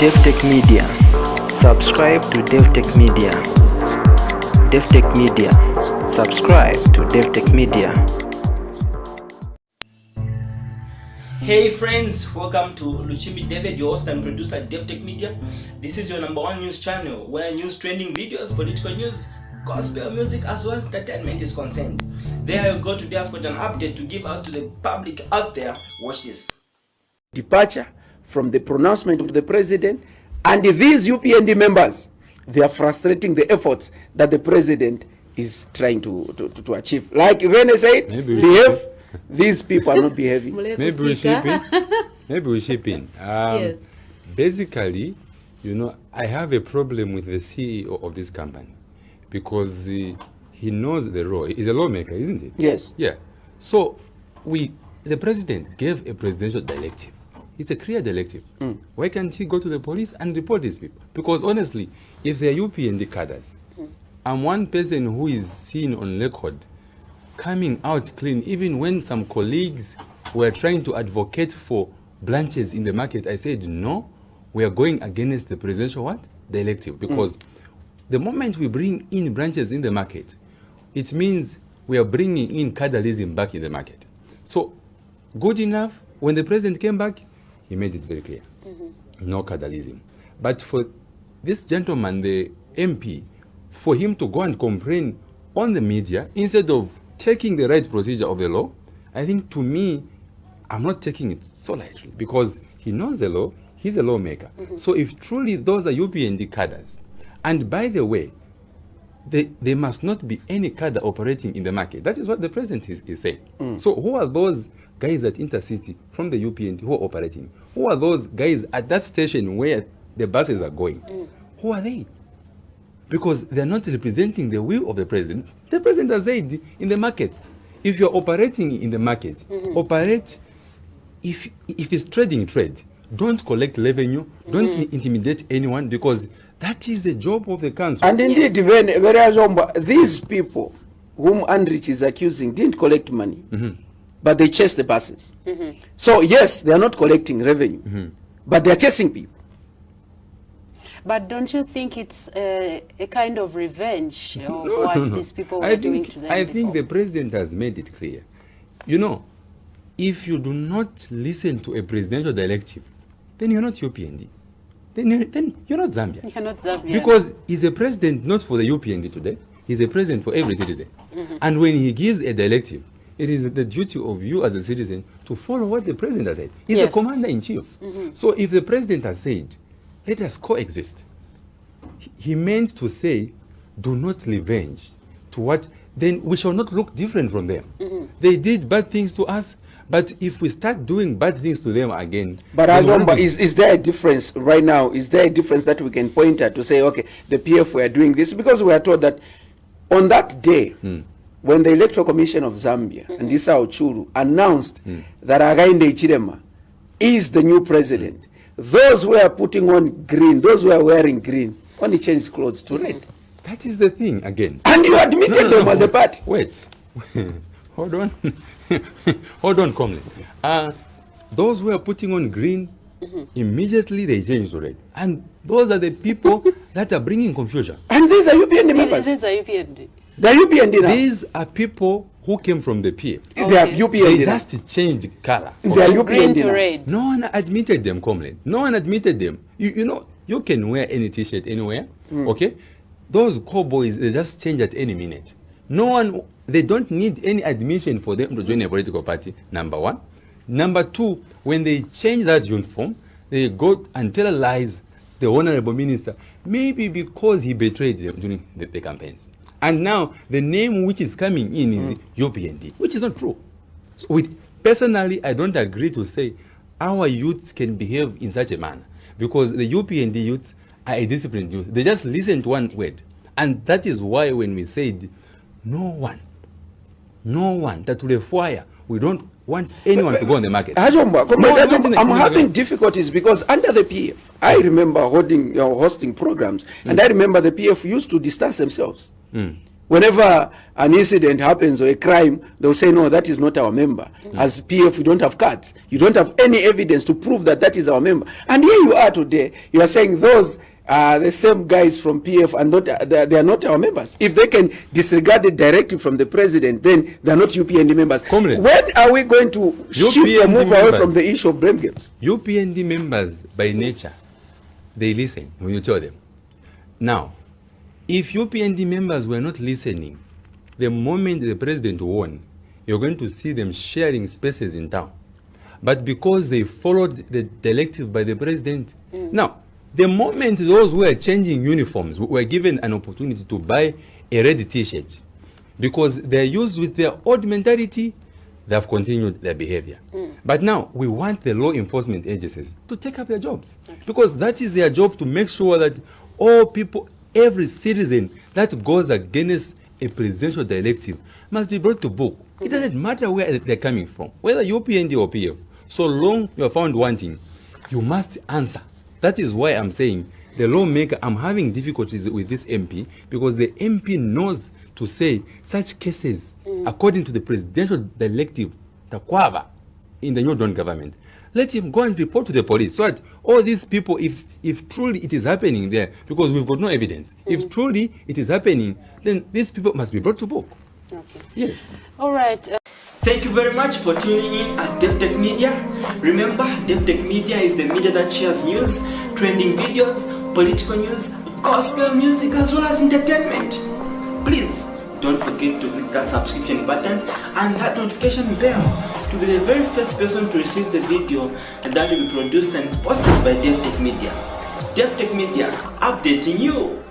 Davi-tech-media. Subscribe to Davi-tech-media. Davi-tech-media. Subscribe to Davi-tech-media. Hey friends, welcome to Luchimbi David, your host and producer at Davi-tech-media. This is your #1 news channel where news, trending videos, political news, gospel music as well as entertainment is concerned. There you go. Today I've got an update to give out to the public out there. Watch this. Departure from the pronouncement of the president, and these UPND members, they are frustrating the efforts that the president is trying to achieve. Like when I say behave, these people are not behaving. Maybe we ship in. Yes. Basically, you know, I have a problem with the CEO of this company because he knows the law. He's a lawmaker, isn't he? Yes. Yeah. So the president gave a presidential directive. It's a clear directive. Why can't he go to the police and report these people? Because honestly, if they're UPND cadres, I'm one person who is seen on record coming out clean, even when some colleagues were trying to advocate for branches in the market. I said, no, we are going against the presidential directive, because the moment we bring in branches in the market, it means we are bringing in cadreism back in the market. So good enough, when the president came back, he made it very clear, no cadreism. But for this gentleman, the MP, for him to go and complain on the media instead of taking the right procedure of the law, I think, to me, I'm not taking it so lightly, because he knows the law, he's a lawmaker. So if truly those are UPND cadres, and by the way, there must not be any cadre operating in the market. That is what the president is saying. So who are those guys at Intercity from the UPND who are operating? Who are those guys at that station where the buses are going? Who are they? Because they're not representing the will of the president. The president has said in the markets, if you're operating in the market, operate. If it's trading, trade. Don't collect revenue. Don't intimidate anyone, because that is the job of the council. And indeed, when these people whom Andrich is accusing didn't collect money, but they chased the buses. So yes, they are not collecting revenue, but they are chasing people. But don't you think it's a kind of revenge of what these people were doing to them I before? think the president has made it clear. You know, if you do not listen to a presidential directive, then you're not UPND. Then you're not Zambia. You're not Zambia. Because he's a president not for the UPND today. He's a president for every citizen. And when he gives a directive, it is the duty of you as a citizen to follow what the president has said. He's the commander-in-chief. So if the president has said, let us coexist, he meant to say, do not revenge to what, then we shall not look different from them. They did bad things to us, but if we start doing bad things to them again... But Azomba, is there a difference right now? Is there a difference that we can point at to say, okay, the PF were doing this? Because we are told that on that day, when the Electoral Commission of Zambia and Issa Ochuru announced that Hakainde Hichilema is the new president, those who are putting on green, those who are wearing green, only changed clothes to red. That is the thing again. And you admitted them as a party. Wait. Hold on. Hold on, Comley. Those who are putting on green, immediately they change to red. And those are the people that are bringing confusion. And these are UPND members. These are UPND. They are UPND now. These are people who came from the PF. They are UPND They now. just changed color. They are From green UPND to now. red. No one admitted them, Comley. No one admitted them. You know, you can wear any t-shirt anywhere, okay? Those cowboys, they just change at any minute. No one, they don't need any admission for them to join a political party, number one. Number two, when they change that uniform, they go and tell lies the honorable minister, maybe because he betrayed them during the campaigns. And now the name which is coming in is UPND, which is not true. So personally, I don't agree to say our youths can behave in such a manner, because the UPND youths are a disciplined youth. They just listen to one word. And that is why when we said no one that will fire, we don't want anyone to go on the market. I'm having difficulties because under the PF, I remember hosting programs, and I remember the PF used to distance themselves. Whenever an incident happens or a crime, they'll say, no, that is not our member. As PF, we don't have cards. You don't have any evidence to prove that that is our member. And here you are today, you are saying those are the same guys from PF and not, they are not our members. If they can disregard the directive from the president, then they are not UPND members. Comrade, when are we going to shift or move away from the issue of blame games? UPND members, by nature, they listen when you tell them. Now, if UPND members were not listening, the moment the president won, you're going to see them sharing spaces in town. But because they followed the directive by the president, now, the moment those who were changing uniforms were given an opportunity to buy a red t-shirt, because they're used with their old mentality, they have continued their behavior. But now, we want the law enforcement agencies to take up their jobs, because that is their job, to make sure that all people, every citizen that goes against a presidential directive must be brought to book. It doesn't matter where they're coming from, whether UPND or PF. So long you are found wanting, you must answer. That is why I'm saying the lawmaker, I'm having difficulties with this MP, because the MP knows to say such cases, according to the presidential directive, Takwava, in the New Dawn government, let him go and report to the police. So that all these people, if truly it is happening there, because we've got no evidence, if truly it is happening, then these people must be brought to book. Okay. Yes. All right. Thank you very much for tuning in at Davi-tech Media. Remember, Davi-tech Media is the media that shares news, trending videos, political news, gospel music, as well as entertainment. Please don't forget to click that subscription button and that notification bell to be the very first person to receive the video that will be produced and posted by Davi-tech Media. Davi-tech Media, updating you.